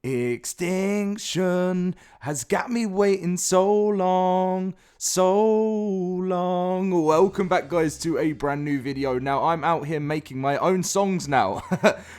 Extinction has got me waiting so long, so long. Welcome back, guys, to a brand new video. Now, I'm out here making my own songs now.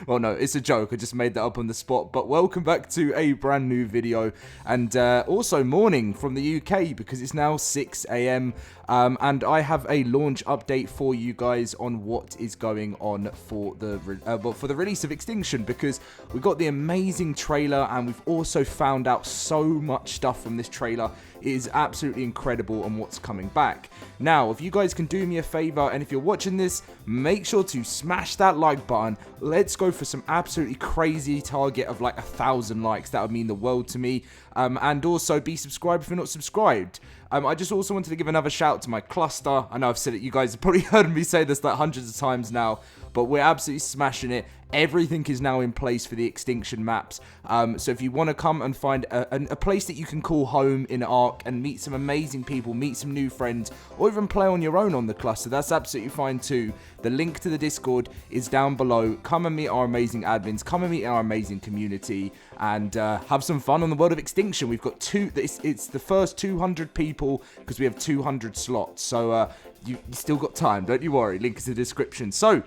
Well, no, it's a joke. I just made that up on the spot. But welcome back to a brand new video. And also morning from the UK, because it's now 6 a.m. And I have a launch update for you guys on what is going on for the release of Extinction, because we got the amazing trailer and we've also found out so much stuff from this trailer. It is absolutely incredible on what's coming back. Now, if you guys can do me a favor, and if you're watching this, make sure to smash that like button. Let's go for some absolutely crazy target of like 1,000 likes. That would mean the world to me. And also be subscribed if you're not subscribed. I just also wanted to give another shout out to my cluster. I know I've said it, you guys have probably heard me say this like hundreds of times now, but we're absolutely smashing it. Everything is now in place for the Extinction maps. So if you want to come and find a place that you can call home in Ark and meet some amazing people, meet some new friends, or even play on your own on the cluster, that's absolutely fine too. The link to the Discord is down below. Come and meet our amazing admins, come and meet our amazing community, and have some fun on the world of Extinction. We've got it's the first 200 people because we have 200 slots. So you still got time, don't you worry. Link is in the description. So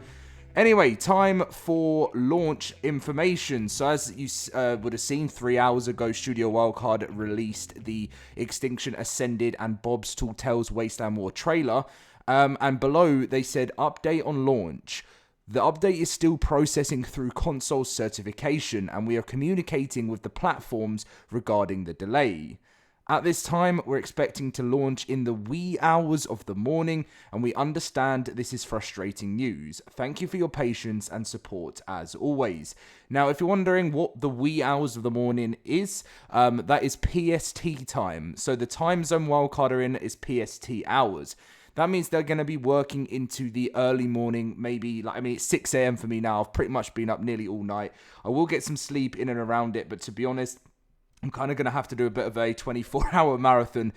anyway, time for launch information. So as you would have seen, 3 hours ago, Studio Wildcard released the Extinction Ascended and Bob's Tall Tales Wasteland War trailer. And below, they said, update on launch. The update is still processing through console certification, and we are communicating with the platforms regarding the delay. At this time, we're expecting to launch in the wee hours of the morning, and we understand this is frustrating news. Thank you for your patience and support as always. Now, if you're wondering what the wee hours of the morning is, that is PST time. So the time zone Wildcard are in is PST hours. That means they're going to be working into the early morning, maybe, it's 6 a.m. for me now. I've pretty much been up nearly all night. I will get some sleep in and around it, but to be honest, I'm kind of going to have to do a bit of a 24-hour marathon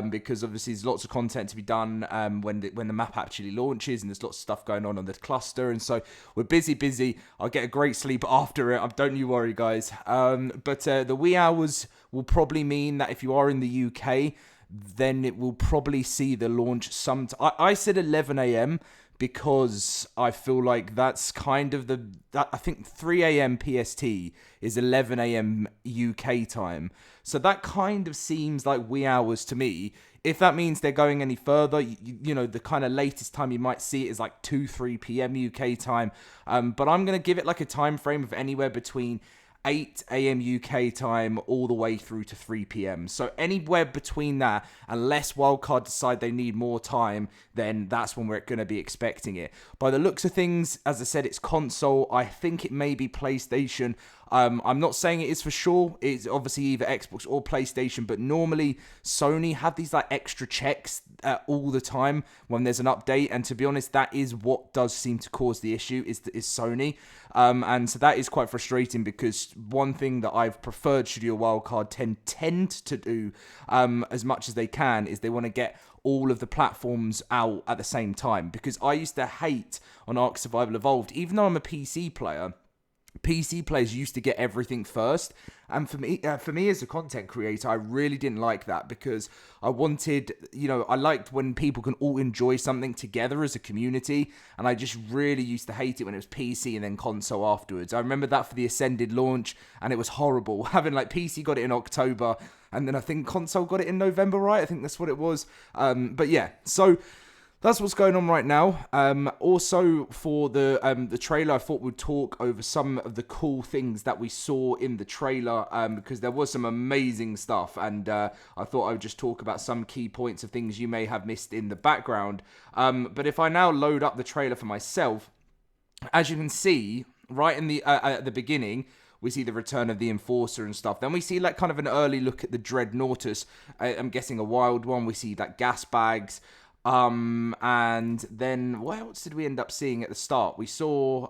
because obviously there's lots of content to be done when the map actually launches, and there's lots of stuff going on the cluster, and so we're busy. I'll get a great sleep after it. Don't you worry, guys. But the wee hours will probably mean that if you are in the UK, then it will probably see the launch I said 11 a.m. because I feel like that's kind of I think 3 a.m. PST is 11 a.m. UK time. So that kind of seems like wee hours to me. If that means they're going any further, you know, the kind of latest time you might see it is like 2-3 p.m. UK time. But I'm going to give it like a time frame of anywhere between 8 a.m. UK time all the way through to 3 p.m. So anywhere between that, unless Wildcard decide they need more time, then that's when we're going to be expecting it. By the looks of things, as I said, it's console. I think it may be PlayStation. I'm not saying it is for sure. It's obviously either Xbox or PlayStation, but normally Sony have these like extra checks all the time when there's an update, and to be honest, that is what does seem to cause the issue is Sony. And so that is quite frustrating, because one thing that I've preferred Studio Wildcard tend to do as much as they can is they want to get all of the platforms out at the same time, because I used to hate on Ark Survival Evolved, even though I'm a PC player. PC players used to get everything first, and for me as a content creator, I really didn't like that, because I wanted, I liked when people can all enjoy something together as a community, and I just really used to hate it when it was PC and then console afterwards. I remember that for the Ascended launch, and it was horrible. Having like PC got it in October, and then I think console got it in November, right? I think that's what it was. But yeah, so that's what's going on right now. Also, for the trailer, I thought we'd talk over some of the cool things that we saw in the trailer, because there was some amazing stuff, and I thought I would just talk about some key points of things you may have missed in the background. But if I now load up the trailer for myself, as you can see, right in the at the beginning, we see the return of the Enforcer and stuff. Then we see like kind of an early look at the Dreadnoughtus. I'm guessing a wild one. We see like gas bags. And then what else did we end up seeing at the start? We saw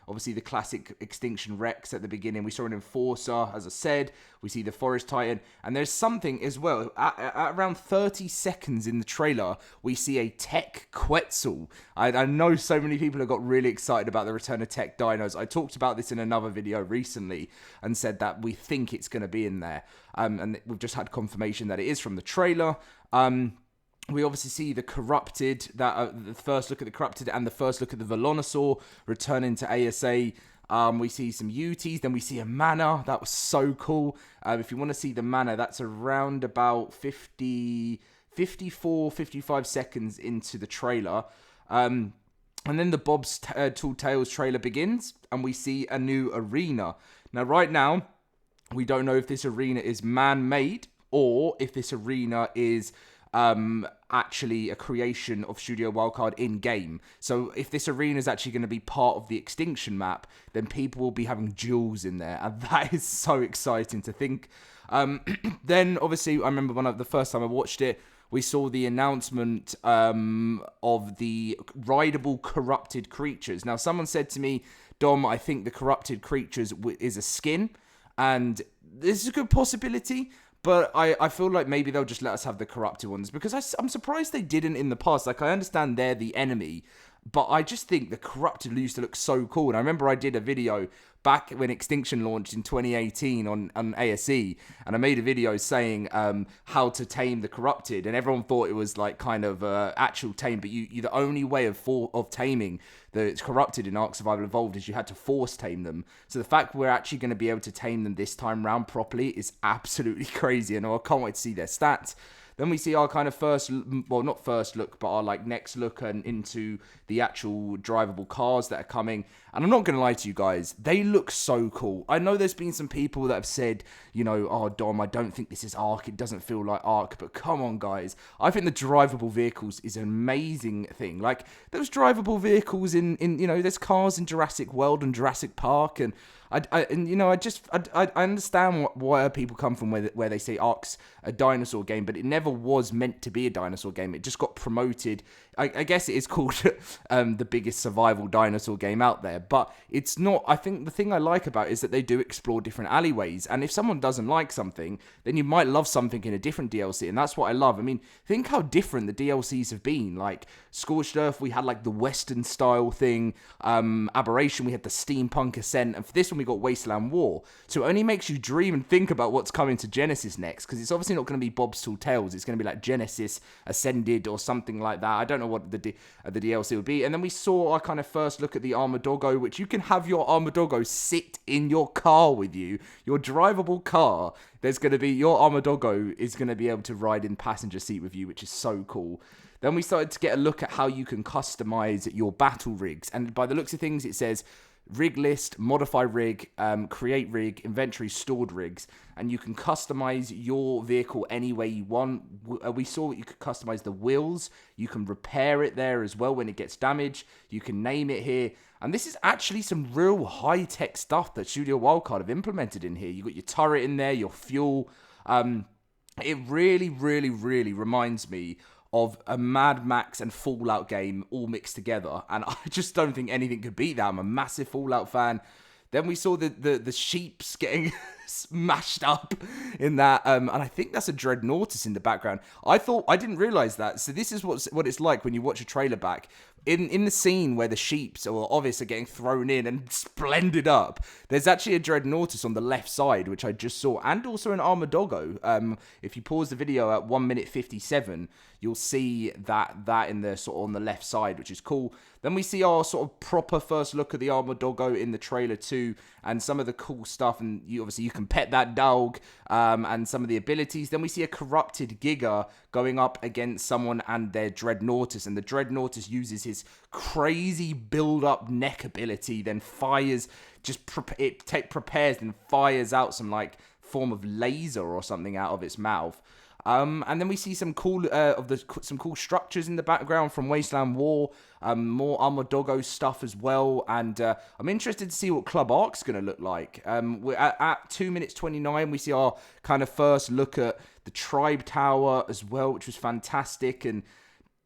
obviously the classic Extinction Rex at the beginning. We saw an Enforcer, as I said. We see the Forest Titan, and there's something as well. At around 30 seconds in the trailer, we see a Tech Quetzal. I know so many people have got really excited about the return of Tech Dinos. I talked about this in another video recently and said that we think it's going to be in there. And we've just had confirmation that it is from the trailer. We obviously see the Corrupted, the first look at the Corrupted and the first look at the Velonosaur returning to ASA. We see some UTs, then we see a Mana. That was so cool. If you want to see the Mana, that's around about 54, 55 seconds into the trailer. And then the Bob's Tall Tales trailer begins, and we see a new arena. Now, right now, we don't know if this arena is man-made or if this arena is actually a creation of Studio Wildcard in-game. So if this arena is actually going to be part of the Extinction map, then people will be having jewels in there, and that is so exciting to think. Then, obviously, I remember the first time I watched it, we saw the announcement of the rideable corrupted creatures. Now, someone said to me, Dom, I think the corrupted creatures is a skin, and this is a good possibility. But I feel like maybe they'll just let us have the corrupted ones, because I'm surprised they didn't in the past. Like, I understand they're the enemy, but I just think the corrupted used to look so cool. And I remember I did a video back when Extinction launched in 2018 on ASE, and I made a video saying how to tame the corrupted, and everyone thought it was like kind of actual tame, but you the only way of taming the corrupted in Ark Survival Evolved is you had to force tame them. So the fact we're actually going to be able to tame them this time round properly is absolutely crazy, and I can't wait to see their stats. Then we see our kind of not first look, but our like next look into the actual drivable cars that are coming. And I'm not going to lie to you guys, they look so cool. I know there's been some people that have said, you know, oh, Dom, I don't think this is Ark. It doesn't feel like Ark. But come on, guys. I think the drivable vehicles is an amazing thing. Like, those drivable vehicles in you know, there's cars in Jurassic World and Jurassic Park, and I understand where people come from where they say Ark's a dinosaur game, but it never was meant to be a dinosaur game. It just got promoted. I guess it is called the biggest survival dinosaur game out there, but it's not. I think the thing I like about it is that they do explore different alleyways, and if someone doesn't like something, then you might love something in a different DLC, and that's what I love. I mean, think how different the DLCs have been. Like Scorched Earth, we had like the Western style thing. Aberration, we had the steampunk ascent, and for this one we got Wasteland War. So it only makes you dream and think about what's coming to Genesis next, because it's obviously not going to be Bob's Tall Tales. It's going to be like Genesis Ascended or something like that. I don't know what the DLC would be. And then we saw our kind of first look at the Armadoggo, which you can have your Armadoggo sit in your car with you, your drivable car. There's going to be, your Armadoggo is going to be able to ride in passenger seat with you, which is so cool. Then we started to get a look at how you can customize your battle rigs. And by the looks of things, it says rig list, modify rig, create rig, inventory, stored rigs, and you can customize your vehicle any way you want. We saw that you could customize the wheels, you can repair it there as well when it gets damaged, you can name it here, and this is actually some real high-tech stuff that Studio Wildcard have implemented in here. You got your turret in there, your fuel. It really, really, really reminds me of a Mad Max and Fallout game all mixed together, and I just don't think anything could beat that. I'm a massive Fallout fan. Then we saw the sheeps getting smashed up in that, and I think that's a Dreadnoughtus in the background. I didn't realize that. So this is what it's like when you watch a trailer back. In the scene where the sheeps or Ovis are getting thrown in and splendid up, there's actually a Dreadnoughtus on the left side, which I just saw, and also an Armadoggo. If you pause the video at 1 minute 57, you'll see that in the sort of on the left side, which is cool. Then we see our sort of proper first look at the Armadoggo in the trailer too, and some of the cool stuff, and you can pet that dog, and some of the abilities. Then we see a corrupted Giga going up against someone and their Dreadnoughtus, and the Dreadnoughtus uses his crazy build-up neck ability, then fires, prepares and fires out some like form of laser or something out of its mouth. And then we see some cool some cool structures in the background from Wasteland War, more Armadoggo stuff as well, and I'm interested to see what Club Ark's going to look like. We're at 2 minutes 29, we see our kind of first look at the Tribe Tower as well, which was fantastic, and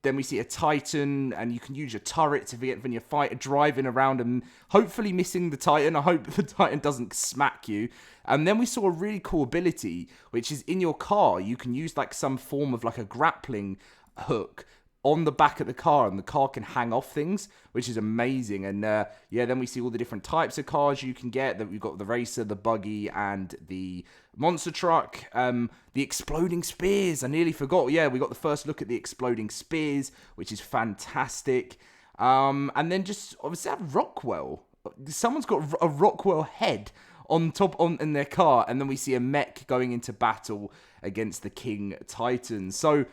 Then we see a Titan, and you can use your turret to get when you're driving around and hopefully missing the Titan. I hope the Titan doesn't smack you. And then we saw a really cool ability, which is in your car. You can use like some form of like a grappling hook on the back of the car, and the car can hang off things, which is amazing. And yeah, then we see all the different types of cars you can get. That we've got the racer, the buggy, and the monster truck. The exploding spears, I nearly forgot. Yeah, we got the first look at the exploding spears, which is fantastic. And then just obviously that Rockwell. Someone's got a Rockwell head on top in their car, and then we see a mech going into battle against the King Titan. So,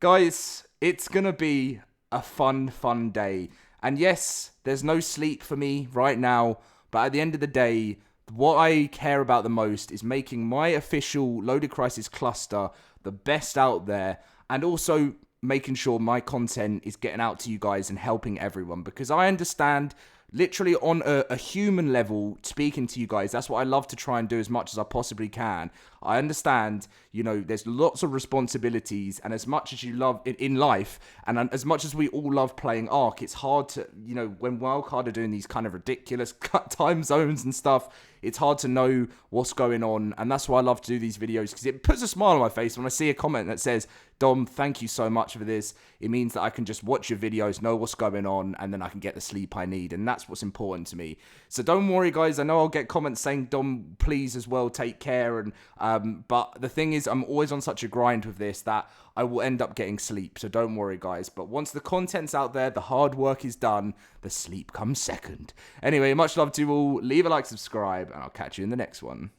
guys, it's gonna be a fun day. And yes, there's no sleep for me right now, but at the end of the day, what I care about the most is making my official LoadedCrysis cluster the best out there, and also making sure my content is getting out to you guys and helping everyone, because I understand literally on a human level, speaking to you guys, that's what I love to try and do as much as I possibly can. I understand, you know, there's lots of responsibilities, and as much as you love it in life, and as much as we all love playing Ark, it's hard to, you know, when Wildcard are doing these kind of ridiculous time zones and stuff, it's hard to know what's going on, and that's why I love to do these videos, because it puts a smile on my face when I see a comment that says, Dom, thank you so much for this. It means that I can just watch your videos, know what's going on, and then I can get the sleep I need, and that's what's important to me. So don't worry, guys. I know I'll get comments saying, Dom, please as well, take care, and but the thing is, I'm always on such a grind with this that I will end up getting sleep, so don't worry, guys. But once the content's out there, the hard work is done, the sleep comes second. Anyway, much love to you all. Leave a like, subscribe, and I'll catch you in the next one.